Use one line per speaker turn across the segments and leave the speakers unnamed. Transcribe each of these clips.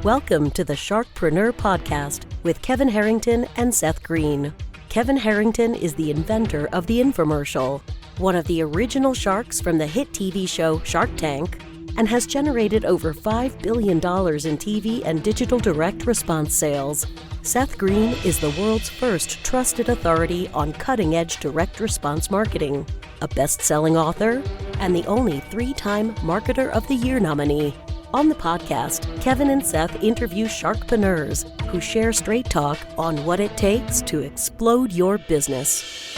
Welcome to the Sharkpreneur podcast with Kevin Harrington and Seth Greene. Kevin Harrington is the inventor of the infomercial, one of the original sharks from the hit TV show Shark Tank, and has generated over $5 billion in TV and digital direct response sales. Seth Greene is the world's first trusted authority on cutting-edge direct response marketing, a best-selling author, and the only 3-time Marketer of the Year nominee. On the podcast, Kevin and Seth interview sharkpreneurs who share straight talk on what it takes to explode your business.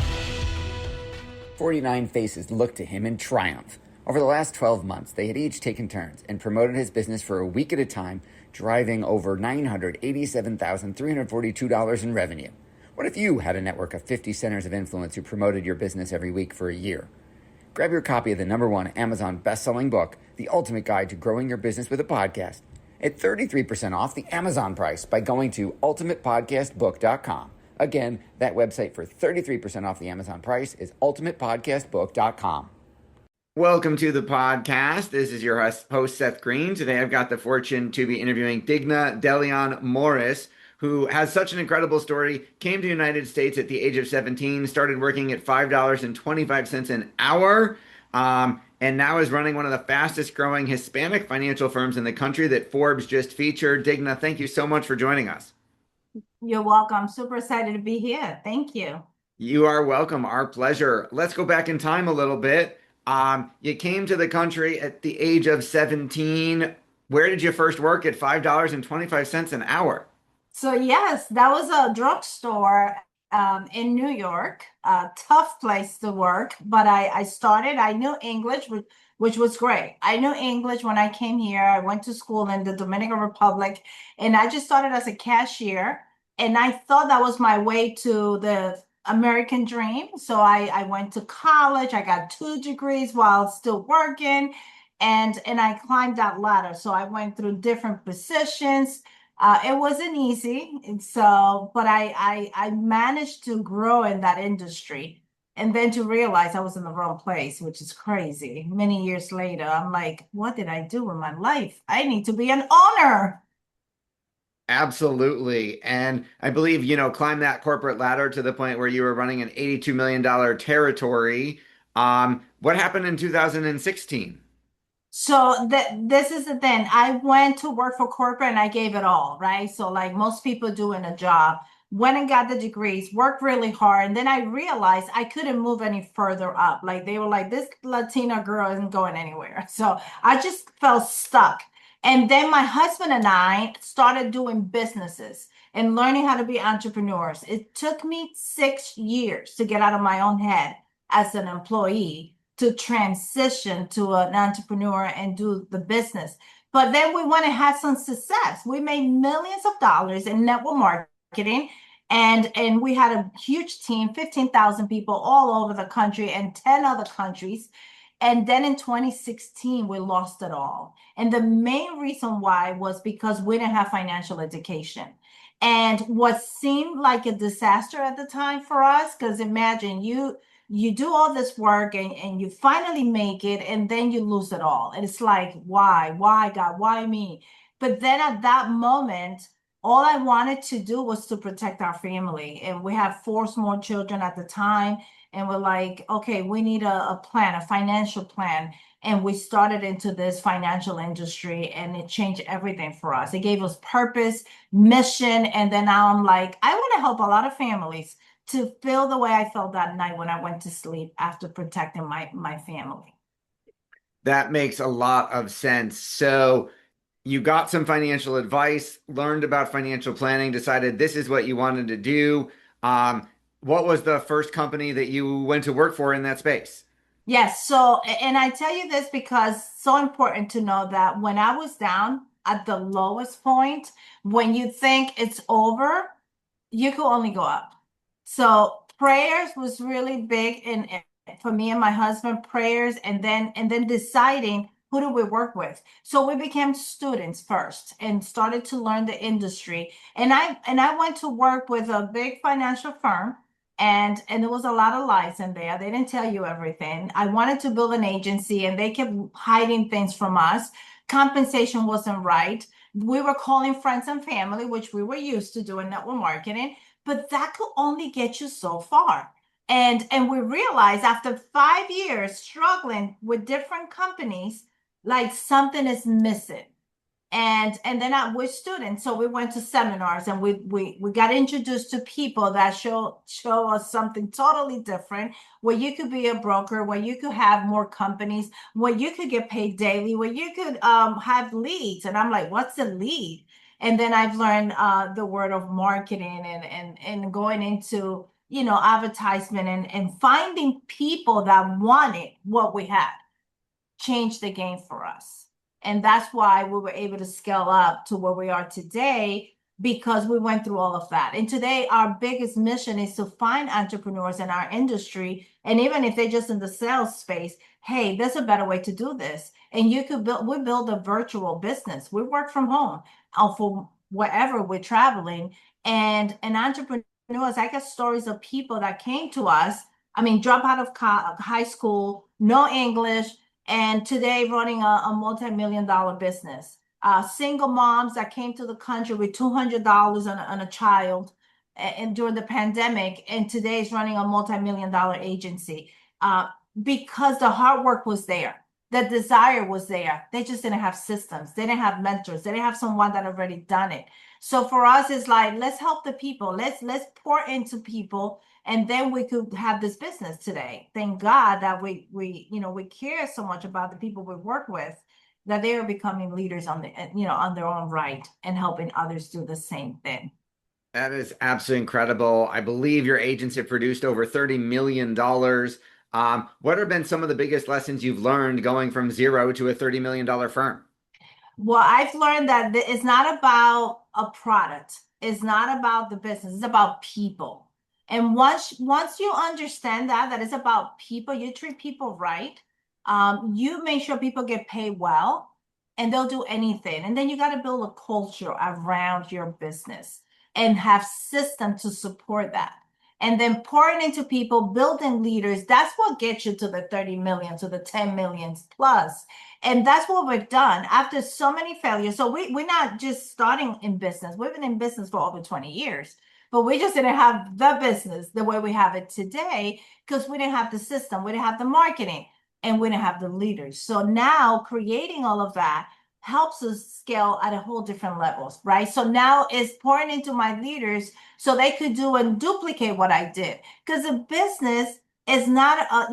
49 faces looked to him in triumph. Over the last 12 months, they had each taken turns and promoted his business for a week at a time, driving over $987,342 in revenue. What if you had a network of 50 centers of influence who promoted your business every week for a year? Grab your copy of the #1 Amazon best-selling book, The Ultimate Guide to Growing Your Business with a Podcast, at 33% off the Amazon price by going to ultimatepodcastbook.com. Again, that website for 33% off the Amazon price is ultimatepodcastbook.com. Welcome to the podcast. This is your host, Seth Greene. Today I've got the fortune to be interviewing Digna Deleon-Morris, who has such an incredible story, came to the United States at the age of 17, started working at $5.25 an hour, and now is running one of the fastest growing Hispanic financial firms in the country that Forbes just featured. Digna, thank you so much for joining us.
You're welcome. Super excited to be here. Thank you.
You are welcome. Our pleasure. Let's go back in time a little bit. You came to the country at the age of 17. Where did you first work at $5.25 an hour?
So yes, that was a drugstore in New York, a tough place to work, but I knew English, which was great. I knew English when I came here. I went to school in the Dominican Republic, and I just started as a cashier, and I thought that was my way to the American dream. So I went to college. I got 2 degrees while still working, and I climbed that ladder. So I went through different positions. It wasn't easy, but I managed to grow in that industry, and then to realize I was in the wrong place, which is crazy. Many years later, I'm like, what did I do in my life? I need to be an owner.
Absolutely. And I believe, climb that corporate ladder to the point where you were running an $82 million territory. What happened in 2016?
So this is the thing. I went to work for corporate and I gave it all, right? So like most people do in a job, went and got the degrees, worked really hard. And then I realized I couldn't move any further up. Like they were like, this Latina girl isn't going anywhere. So I just felt stuck. And then my husband and I started doing businesses and learning how to be entrepreneurs. It took me 6 years to get out of my own head as an employee to transition to an entrepreneur and do the business. But then we went and had some success. We made millions of dollars in network marketing, and we had a huge team, 15,000 people all over the country and 10 other countries. And then in 2016, we lost it all. And the main reason why was because we didn't have financial education. And what seemed like a disaster at the time for us, because imagine you do all this work and you finally make it, and then you lose it all. And it's like, why God, why me? But then at that moment, all I wanted to do was to protect our family. And we had 4 small children at the time. And we're like, okay, we need a plan, a financial plan. And we started into this financial industry, and it changed everything for us. It gave us purpose, mission. And then now I'm like, I want to help a lot of families to feel the way I felt that night when I went to sleep after protecting my family.
That makes a lot of sense. So you got some financial advice, learned about financial planning, decided this is what you wanted to do. What was the first company that you went to work for in that space?
Yes. So, and I tell you this because it's so important to know that when I was down at the lowest point, when you think it's over, you could only go up. So prayers was really big for me and my husband, prayers, and then deciding who do we work with. So we became students first and started to learn the industry. And I went to work with a big financial firm, and there was a lot of lies in there. They didn't tell you everything. I wanted to build an agency, and they kept hiding things from us. Compensation wasn't right. We were calling friends and family, which we were used to doing network marketing, but that could only get you so far. And we realized after 5 years struggling with different companies, like something is missing. And then we're students, so we went to seminars and we got introduced to people that show us something totally different, where you could be a broker, where you could have more companies, where you could get paid daily, where you could have leads. And I'm like, what's a lead? And then I've learned the word of marketing and going into, advertisement and finding people that wanted what we had changed the game for us. And that's why we were able to scale up to where we are today, because we went through all of that. And today, our biggest mission is to find entrepreneurs in our industry. And even if they're just in the sales space, hey, there's a better way to do this. And we build a virtual business. We work from home for wherever we're traveling. And entrepreneurs, I get stories of people that came to us, drop out of high school, no English, and today running a multi-million-dollar business. Single moms that came to the country with $200 on a child and during the pandemic, and today is running a multi-million-dollar agency because the hard work was there. The desire was there. They just didn't have systems. They didn't have mentors. They didn't have someone that already done it. So for us, it's like, let's help the people. Let's pour into people. And then we could have this business today. Thank God that we care so much about the people we work with, that they are becoming leaders on their own right and helping others do the same thing.
That is absolutely incredible. I believe your agents have produced over $30 million. What have been some of the biggest lessons you've learned going from zero to a $30 million firm?
Well, I've learned that it's not about a product. It's not about the business. It's about people. And once you understand that it's about people, you treat people right. You make sure people get paid well, and they'll do anything. And then you got to build a culture around your business and have systems to support that. And then pouring into people, building leaders, that's what gets you to the 30 million, to the 10 millions plus. And that's what we've done after so many failures. So we're not just starting in business. We've been in business for over 20 years. But we just didn't have the business the way we have it today, because we didn't have the system, we didn't have the marketing, and we didn't have the leaders. So now creating all of that helps us scale at a whole different levels, right? So now it's pouring into my leaders so they could do and duplicate what I did. Because a business is not a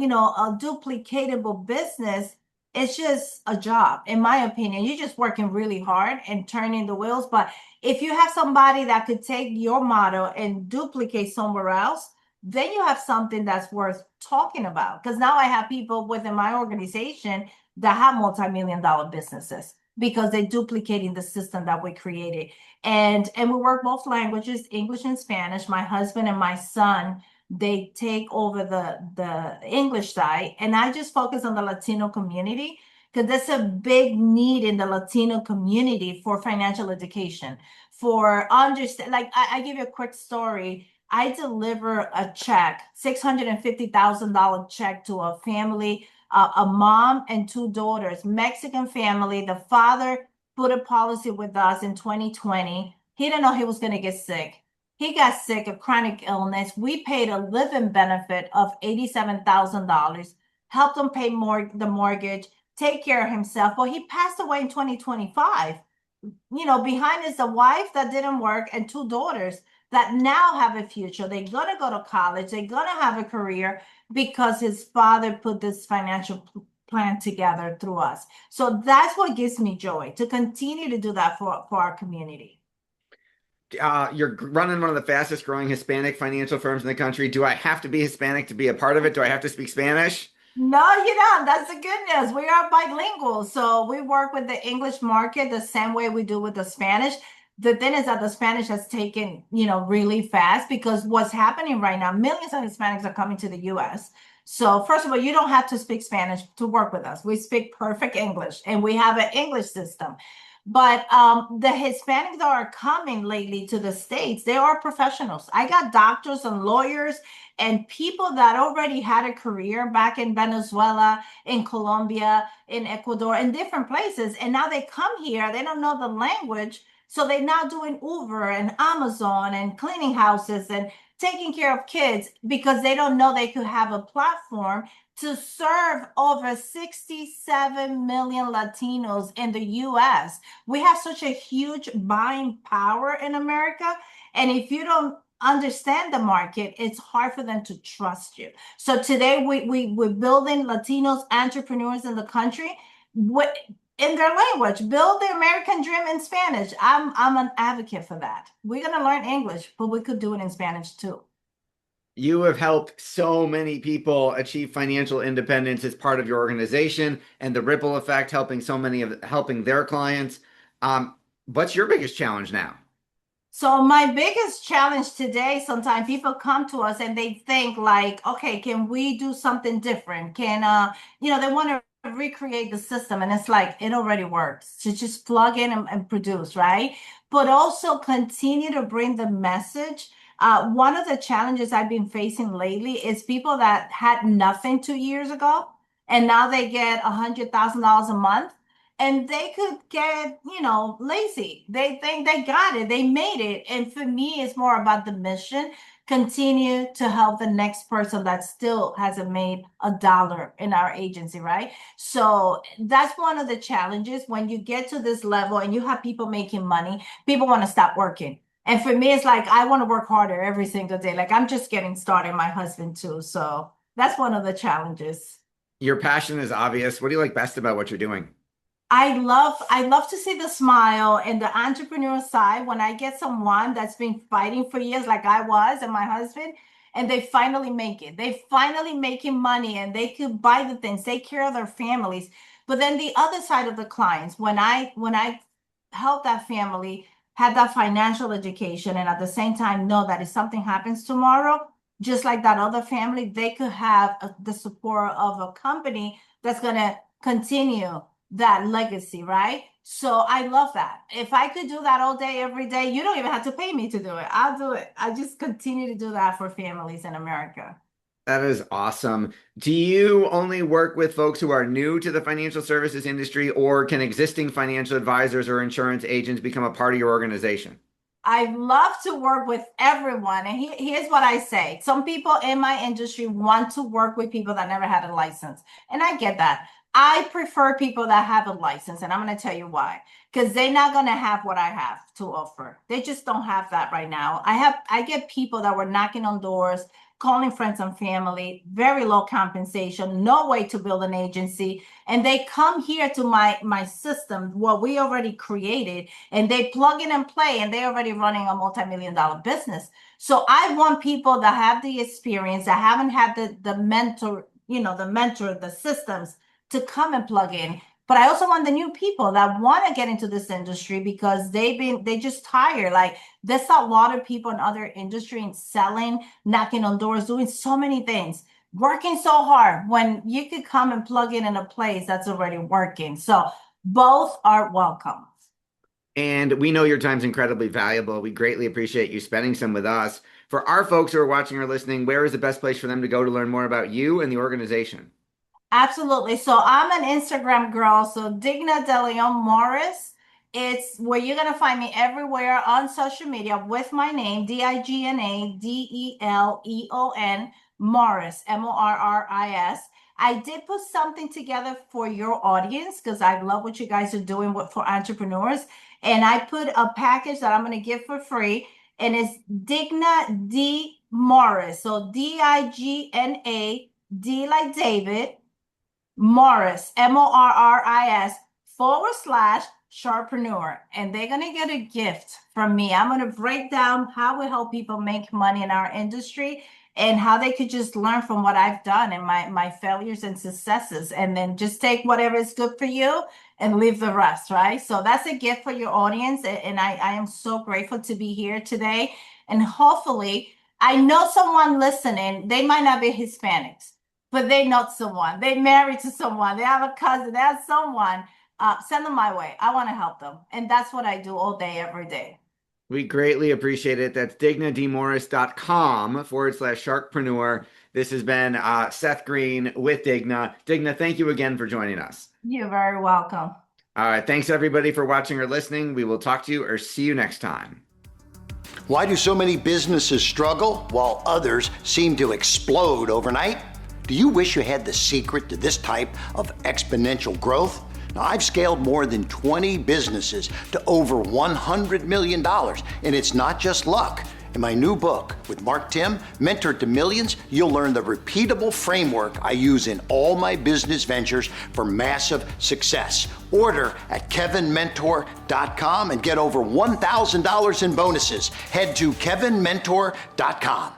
duplicatable business. It's just a job, in my opinion. You're just working really hard and turning the wheels. But if you have somebody that could take your model and duplicate somewhere else, then you have something that's worth talking about. Because now I have people within my organization that have multi-million-dollar businesses because they're duplicating the system that we created. And we work both languages, English and Spanish. My husband and my son, they take over the English side, and I just focus on the Latino community, because there's a big need in the Latino community for financial education, for understand. Like I give you a quick story. I deliver a check, $650,000 check to a family, a mom and two daughters, Mexican family. The father put a policy with us in 2020. He didn't know he was going to get sick. He got sick of chronic illness. We paid a living benefit of $87,000, helped him pay the mortgage, take care of himself. Well, he passed away in 2025. Behind is a wife that didn't work and two daughters that now have a future. They're going to go to college. They're going to have a career because his father put this financial plan together through us. So that's what gives me joy, to continue to do that for our community.
You're running one of the fastest growing Hispanic financial firms in the country. Do I have to be Hispanic to be a part of it? Do I have to speak Spanish?
No, you don't. That's the good news. We are bilingual. So we work with the English market the same way we do with the Spanish. The thing is that the Spanish has taken, really fast, because what's happening right now, millions of Hispanics are coming to the US. So first of all, you don't have to speak Spanish to work with us. We speak perfect English, and we have an English system. But the Hispanics that are coming lately to the States, they are professionals. I got doctors and lawyers and people that already had a career back in Venezuela, in Colombia, in Ecuador, in different places. And now they come here, they don't know the language. So they're now doing Uber and Amazon and cleaning houses and taking care of kids because they don't know they could have a platform to serve over 67 million Latinos in the US. We have such a huge buying power in America. And if you don't understand the market, it's hard for them to trust you. So today we're building Latinos entrepreneurs in the country in their language. Build the American dream in Spanish. I'm an advocate for that. We're going to learn English, but we could do it in Spanish too.
You have helped so many people achieve financial independence as part of your organization, and the ripple effect helping their clients. What's your biggest challenge now?
So my biggest challenge today, sometimes people come to us and they think like, okay, can we do something different? Can they want to recreate the system, and it's like it already works. To just plug in and produce, right? But also continue to bring the message. One of the challenges I've been facing lately is people that had nothing 2 years ago, and now they get $100,000 a month, and they could get, lazy. They think they got it, they made it. And for me, it's more about the mission. Continue to help the next person that still hasn't made a dollar in our agency, right? So that's one of the challenges. When you get to this level and you have people making money, people want to stop working. And for me, it's like, I want to work harder every single day. Like I'm just getting started, my husband too. So that's one of the challenges.
Your passion is obvious. What do you like best about what you're doing?
I love to see the smile and the entrepreneur side when I get someone that's been fighting for years, like I was and my husband, and they finally make it. They finally making money and they could buy the things, take care of their families. But then the other side of the clients, when I help that family have that financial education and at the same time know that if something happens tomorrow, just like that other family, they could have the support of a company that's going to continue that legacy, right? So I love that. If I could do that all day, every day, you don't even have to pay me to do it. I'll do it. I just continue to do that for families in America.
That is awesome. Do you only work with folks who are new to the financial services industry, or can existing financial advisors or insurance agents become a part of your organization?
I love to work with everyone. And here's what I say. Some people in my industry want to work with people that never had a license. And I get that. I prefer people that have a license. And I'm going to tell you why. Because they're not going to have what I have to offer. They just don't have that right now. I get people that were knocking on doors, calling friends and family, very low compensation, no way to build an agency. And they come here to my system, what we already created, and they plug in and play, and they're already running a multi-million-dollar business. So I want people that have the experience, that haven't had the mentor, the systems to come and plug in. But I also want the new people that want to get into this industry because they just tired. Like there's a lot of people in other industries selling, knocking on doors, doing so many things, working so hard when you could come and plug in a place that's already working. So both are welcome.
And we know your time's incredibly valuable. We greatly appreciate you spending some with us. For our folks who are watching or listening, where is the best place for them to go to learn more about you and the organization?
Absolutely. So I'm an Instagram girl. So Digna Deleon-Morris. It's where you're going to find me everywhere on social media with my name, Digna Deleon Morris, Morris. I did put something together for your audience because I love what you guys are doing for entrepreneurs. And I put a package that I'm going to give for free. And it's Digna D Morris. So Digna D like David. Morris, Morris/Sharkpreneur. And they're going to get a gift from me. I'm going to break down how we help people make money in our industry and how they could just learn from what I've done and my failures and successes. And then just take whatever is good for you and leave the rest, right? So that's a gift for your audience. And I am so grateful to be here today. And hopefully, I know someone listening, they might not be Hispanics, but they know someone, they married to someone, they have a cousin, they have someone send them my way. I want to help them. And that's what I do all day, every day.
We greatly appreciate it. That's dignadelemorris.com/Sharkpreneur. This has been Seth Greene with Digna. Digna, thank you again for joining us.
You're very welcome.
All right. Thanks, everybody, for watching or listening. We will talk to you or see you next time.
Why do so many businesses struggle while others seem to explode overnight? Do you wish you had the secret to this type of exponential growth? Now, I've scaled more than 20 businesses to over $100 million, and it's not just luck. In my new book with Mark Tim, Mentor to Millions, you'll learn the repeatable framework I use in all my business ventures for massive success. Order at kevinmentor.com and get over $1,000 in bonuses. Head to kevinmentor.com.